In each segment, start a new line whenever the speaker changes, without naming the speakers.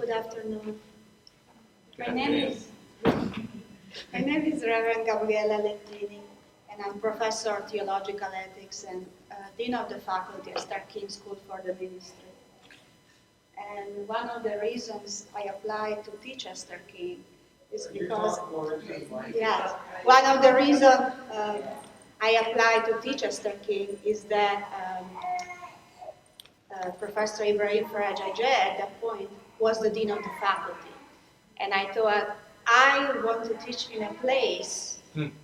Good afternoon. My name is Reverend Gabriella Lettini, and I'm Professor of Theological Ethics and Dean of the Faculty at Stark King School for the Ministry. And one of the reasons I applied to teach at Stark King is because, yes, one of the reasons I applied to teach at Stark King is that Professor Ibrahim Farajaje at that point was the Dean of the Faculty. And I thought, I want to teach in a place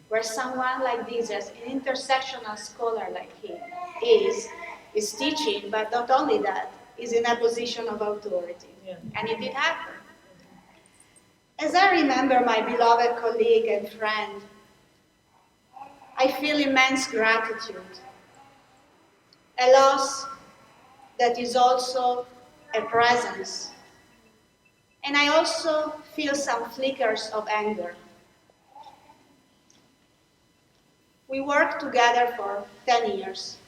where someone like this, as an intersectional scholar like him, is teaching, but not only that, is in a position of authority. Yeah. And it did happen. As I remember my beloved colleague and friend, I feel immense gratitude, a loss that is also a presence. And I also feel some flickers of anger. We worked together for 10 years.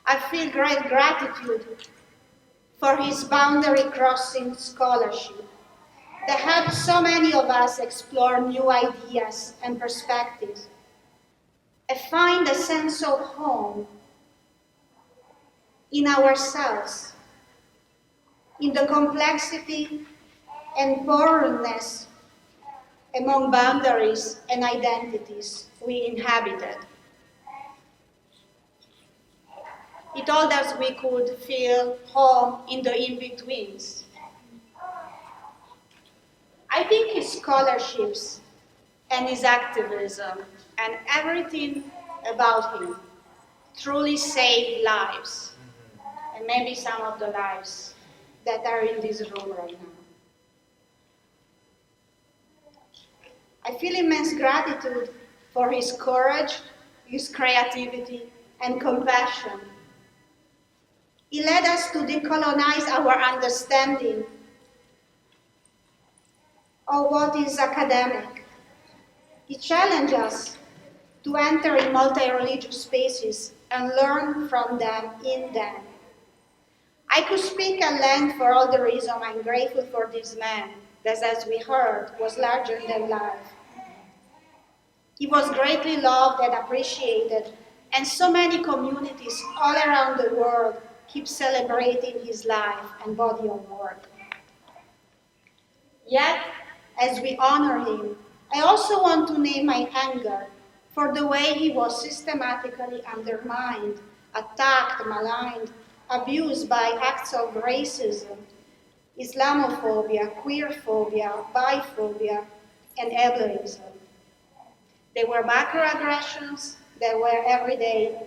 I feel great gratitude for his boundary-crossing scholarship that helped so many of us explore new ideas and perspectives and find a sense of home in ourselves, in the complexity and porous among boundaries and identities we inhabited. He told us we could feel home in the in-betweens. I think his scholarships and his activism and everything about him truly saved lives, and maybe some of the lives that are in this room right now. I feel immense gratitude for his courage, his creativity, and compassion. He led us to decolonize our understanding of what is academic. He challenged us to enter in multi-religious spaces and learn from them in them. I could speak at length for all the reasons I'm grateful for this man, that, as we heard, was larger than life. He was greatly loved and appreciated, and so many communities all around the world keep celebrating his life and body of work. Yet, as we honor him, I also want to name my anger for the way he was systematically undermined, attacked, maligned, abused by acts of racism, Islamophobia, queerphobia, biphobia, and ableism. They were macroaggressions, they were everyday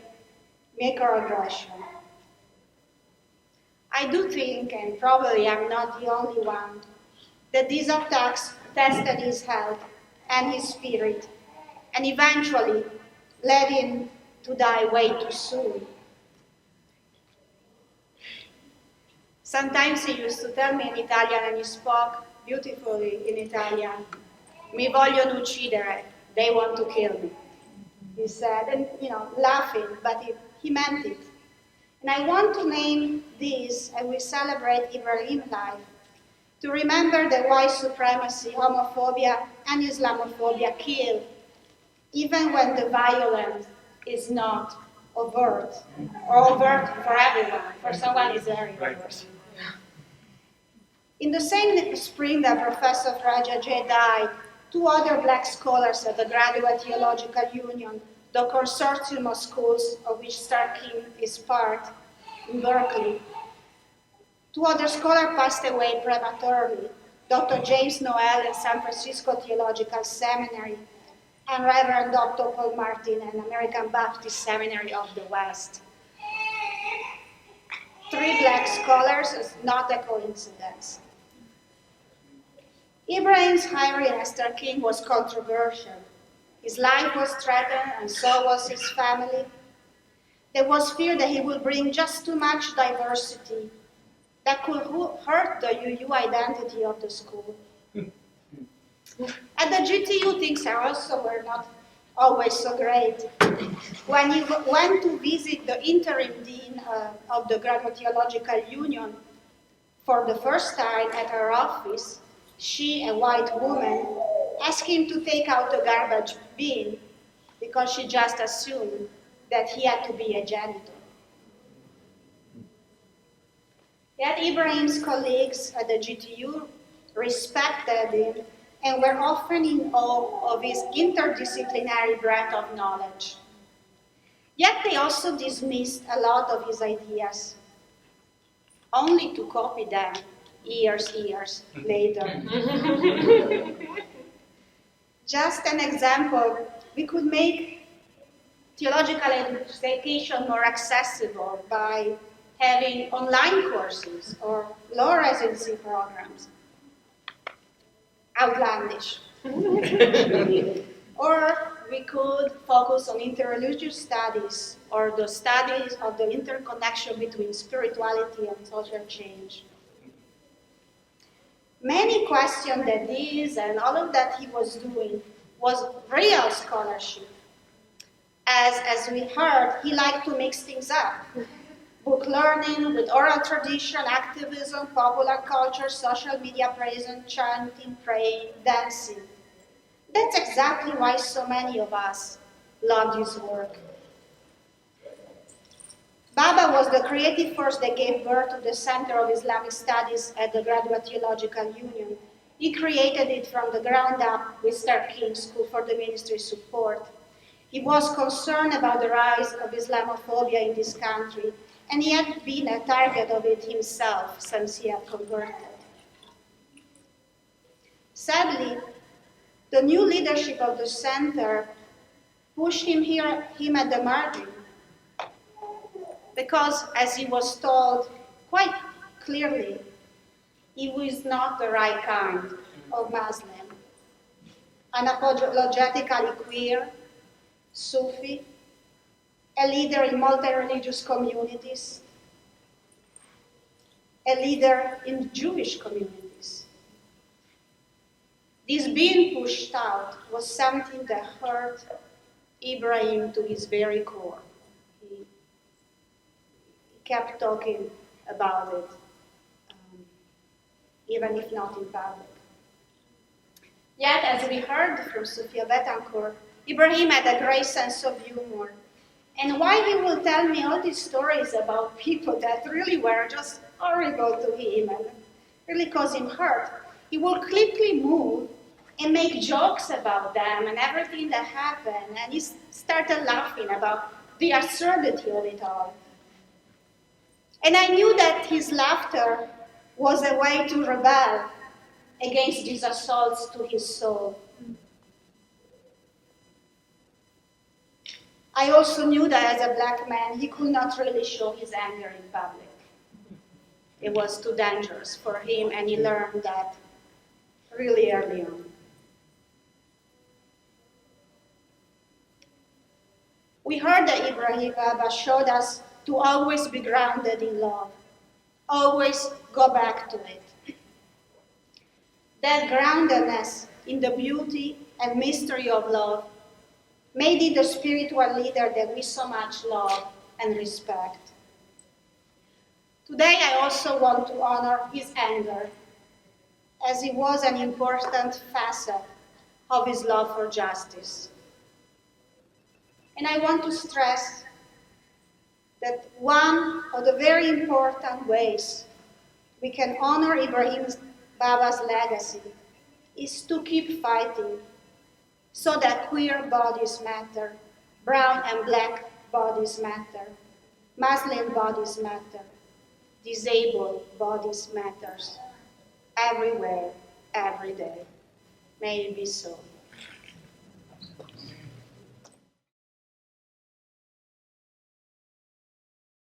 microaggressions. I do think, and probably I'm not the only one, that these attacks tested his health and his spirit, and eventually led him to die way too soon. Sometimes he used to tell me in Italian, and he spoke beautifully in Italian, "Mi vogliono uccidere, they want to kill me," he said, and laughing, but he meant it. And I want to name this, as we celebrate Ibrahim's life, to remember that white supremacy, homophobia, and Islamophobia kill, even when the violence is not overt, or overt for everyone. For someone it's very overt. In the same spring that Professor Farajaje died, 2 other black scholars at the Graduate Theological Union, the consortium of schools of which Stark King is part in Berkeley, 2 other scholars passed away prematurely, Dr. James Noel in San Francisco Theological Seminary, and Reverend Dr. Paul Martin in American Baptist Seminary of the West. 3 black scholars is not a coincidence. Ibrahim's hiring as Stark King was controversial. His life was threatened, and so was his family. There was fear that he would bring just too much diversity that could hurt the UU identity of the school. At the GTU, things were not always so great. When he went to visit the interim dean of the Graduate Theological Union For the first time at her office, she, a white woman, asked him to take out the garbage bin because she just assumed that he had to be a janitor. Yet Ibrahim's colleagues at the GTU respected him and were often in awe of his interdisciplinary breadth of knowledge. Yet they also dismissed a lot of his ideas, only to copy them years later. Just an example, we could make theological education more accessible by having online courses or law residency programs. Outlandish. Or we could focus on interreligious studies or the studies of the interconnection between spirituality and social change. Many questioned that this and all of that he was doing was real scholarship. As we heard, he liked to mix things up. Book learning with oral tradition, activism, popular culture, social media presence, chanting, praying, dancing. That's exactly why so many of us loved his work. Baba was the creative force that gave birth to the Center of Islamic Studies at the Graduate Theological Union. He created it from the ground up with Star King School for the Ministry Support. He was concerned about the rise of Islamophobia in this country, and he had been a target of it himself since he had converted. Sadly, the new leadership of the center pushed him at the margin because, as he was told quite clearly, he was not the right kind of Muslim. Unapologetically queer, Sufi, a leader in multi-religious communities, a leader in Jewish communities. This being pushed out was something that hurt Ibrahim to his very core. He kept talking about it, even if not in public. Yet, as we heard from Sophia Betancourt, Ibrahim had a great sense of humor. And why he will tell me all these stories about people that really were just horrible to him and really caused him hurt, he will quickly move and make jokes about them and everything that happened. And he started laughing about the absurdity of it all. And I knew that his laughter was a way to rebel against these assaults to his soul. I also knew that as a black man, he could not really show his anger in public. It was too dangerous for him, and he learned that really early on. We heard that Ibrahim Baba showed us to always be grounded in love, always go back to it. That groundedness in the beauty and mystery of love made it the spiritual leader that we so much love and respect. Today I also want to honor his anger, as it was an important facet of his love for justice. And I want to stress that one of the very important ways we can honor Ibrahim Baba's legacy is to keep fighting so that queer bodies matter, brown and black bodies matter, Muslim bodies matter, disabled bodies matters, everywhere, every day. May it be so.